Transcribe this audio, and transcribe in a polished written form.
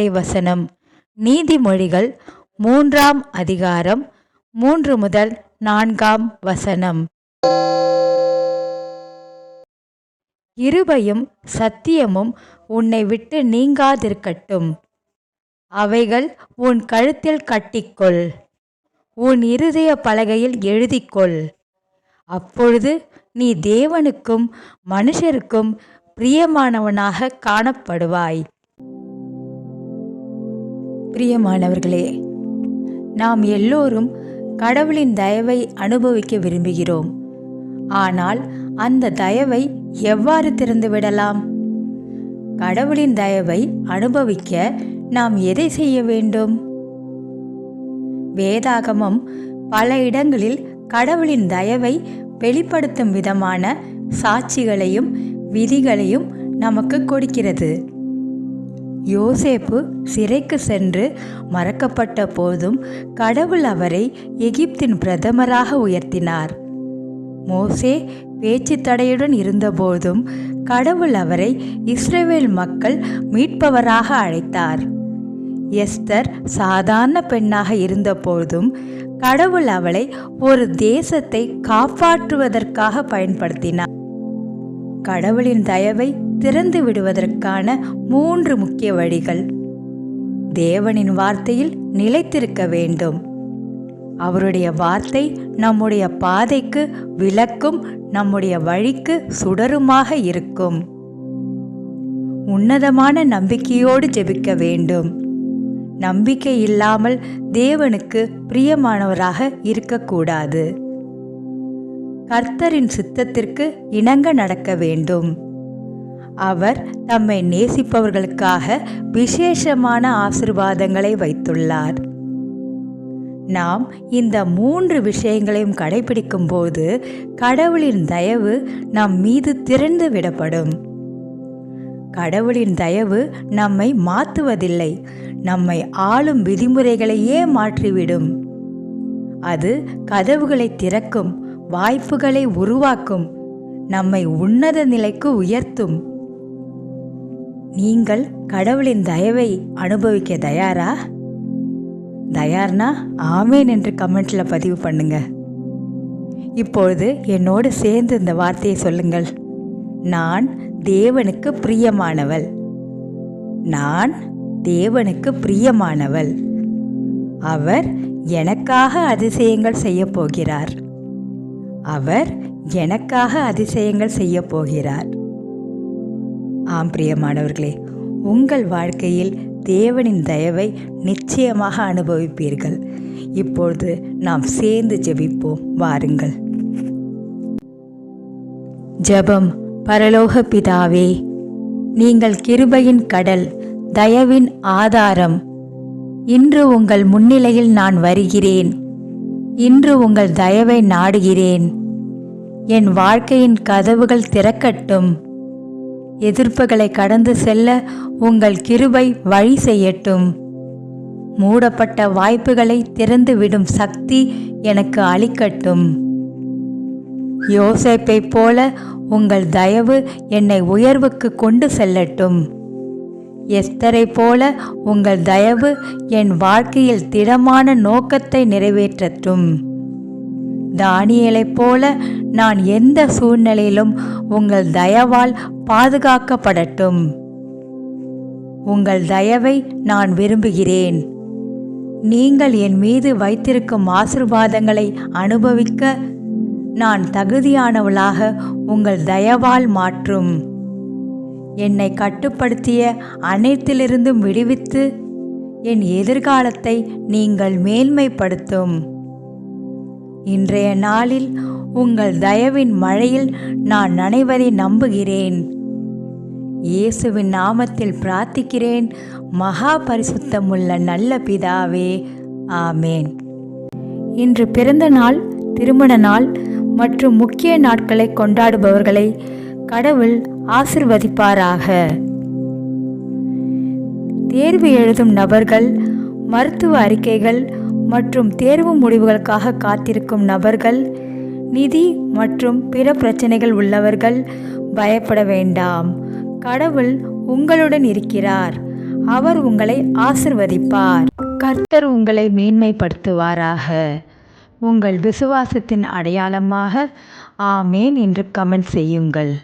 இறைவசனம் நீதிமொழிகள் 3ஆம் அதிகாரம் 3 முதல் 4ஆம் வசனம். கிருபையும் சத்தியமும் உன்னை விட்டு நீங்காதிருக்கட்டும். அவைகள் உன் கழுத்தில் கட்டிக்கொள், உன் இருதய பலகையில் எழுதிக்கொள். அப்பொழுது நீ தேவனுக்கும் மனுஷருக்கும் பிரியமானவனாக காணப்படுவாய். பிரியமானவர்களே, நாம் எல்லோரும் கடவுளின் தயவை அனுபவிக்க விரும்புகிறோம். ஆனால் அந்த தயவை எவ்வாறு திறந்துவிடலாம்? கடவுளின் தயவை அனுபவிக்க நாம் எதை செய்ய வேண்டும்? வேதாகமம் பல இடங்களில் கடவுளின் தயவை வெளிப்படுத்தும் விதமான சாட்சிகளையும் விதிகளையும் நமக்கு கொடுக்கிறது. யோசேப்பு சிறைக்கு சென்று மறக்கப்பட்ட போதும் கடவுள் அவரை எகிப்தின் பிரதமராக உயர்த்தினார். மோசே பேச்சு தடையுடன் இருந்தபோதும் கடவுள் அவரை இஸ்ரவேல் மக்கள் மீட்பவராக அழைத்தார். எஸ்தர் சாதாரண பெண்ணாக இருந்தபோதும் கடவுள் அவளை ஒரு தேசத்தை காப்பாற்றுவதற்காக பயன்படுத்தினார். கடவுளின் தயவை திறந்து விடுவதற்கான 3 முக்கிய வழிகள். தேவனின் வார்த்தையில் நிலைத்திருக்க வேண்டும். அவருடைய வார்த்தை நம்முடைய பாதைக்கு விளக்கும், நம்முடைய வழிக்கு சுடருமாக இருக்கும். உன்னதமான நம்பிக்கையோடு ஜெபிக்க வேண்டும். நம்பிக்கை இல்லாமல் தேவனுக்கு பிரியமானவராக இருக்கக்கூடாது. கர்த்தரின் சித்தத்திற்கு இணங்க நடக்க வேண்டும். அவர் தம்மை நேசிப்பவர்களுக்காக விசேஷமான ஆசீர்வாதங்களை வைத்துள்ளார். நாம் இந்த 3 விஷயங்களையும் கடைபிடிக்கும் போது கடவுளின் தயவு நம் மீது திறந்து விடப்படும். கடவுளின் தயவு நம்மை மாற்றுவதில்லை, நம்மை ஆளும் விதிமுறைகளையே மாற்றிவிடும். அது கதவுகளை திறக்கும், வாய்ப்புகளை உருவாக்கும், நம்மை உன்னத நிலைக்கு உயர்த்தும். நீங்கள் கடவுளின் தயவை அனுபவிக்க தயாரா? தயார்னா ஆமேன் என்று கமெண்ட்ல பதிவு பண்ணுங்க. இப்பொழுது என்னோடு சேர்ந்து இந்த வார்த்தையை சொல்லுங்கள். நான் தேவனுக்கு பிரியமானவள். நான் தேவனுக்கு பிரியமானவள். அவர் எனக்காக அதிசயங்கள் செய்ய போகிறார். அவர் எனக்காக அதிசயங்கள் செய்ய போகிறார். ஆம் பிரியமானவர்களே, உங்கள் வாழ்க்கையில் தேவனின் தயவை நிச்சயமாக அனுபவிப்பீர்கள். இப்பொழுது நாம் சேர்ந்து ஜெபிப்போம். வாருங்கள். ஜெபம். பரலோக பிதாவே, நீங்கள் கிருபையின் கடல், தயவின் ஆதாரம். இன்று உங்கள் முன்னிலையில் நான் வருகிறேன். இன்று உங்கள் தயவை நாடுகிறேன். என் வாழ்க்கையின் கதவுகள் திறக்கட்டும். எதிர்ப்புகளை கடந்து செல்ல உங்கள் கிருபை வழி செய்யட்டும். மூடப்பட்ட வாய்ப்புகளை திறந்து விடும் சக்தி எனக்கு அளிக்கட்டும். யோசேப்பை போல உங்கள் தயவு என்னை உயர்வுக்கு கொண்டு செல்லட்டும். எஸ்தரை போல உங்கள் தயவு என் வாழ்க்கையில் திடமான நோக்கத்தை நிறைவேற்றட்டும். தானியேலைப் போல நான் எந்த சூழ்நிலையிலும் உங்கள் தயவால் பாதுகாக்கப்படட்டும். உங்கள் தயவை நான் விரும்புகிறேன். நீங்கள் என் மீது வைத்திருக்கும் ஆசீர்வாதங்களை அனுபவிக்க நான் தகுதியானவளாக உங்கள் தயவால் மாற்றும். என்னை கட்டுப்படுத்திய அனைத்திலிருந்தும் விடுவித்து என் எதிர்காலத்தை நீங்கள் மேன்மைப்படுத்தும். இன்றைய நாளில் உங்கள் தயவின் மழையில் நான் நனைவதை நம்புகிறேன். இயேசுவின் நாமத்தில் பிரார்த்திக்கிறேன். மகா பரிசுத்தமுள்ள நல்ல பிதாவே, ஆமேன். இன்று பிறந்த நாள், திருமண நாள் மற்றும் முக்கிய நாட்களை கொண்டாடுபவர்களை கடவுள் ஆசிர்வதிப்பாராக. தேர்வு எழுதும் நபர்கள், மருத்துவ அறிக்கைகள் மற்றும் தேர்வு முடிவுகளுக்காக காத்திருக்கும் நபர்கள், நிதி மற்றும் பிற பிரச்சனைகள் உள்ளவர்கள் பயப்பட வேண்டாம். கடவுள் உங்களுடன் இருக்கிறார். அவர் உங்களை ஆசிர்வதிப்பார். கர்த்தர் உங்களை மேன்மைப்படுத்துவாராக. உங்கள் விசுவாசத்தின் அடையாளமாக ஆமேன் என்று கமெண்ட் செய்யுங்கள்.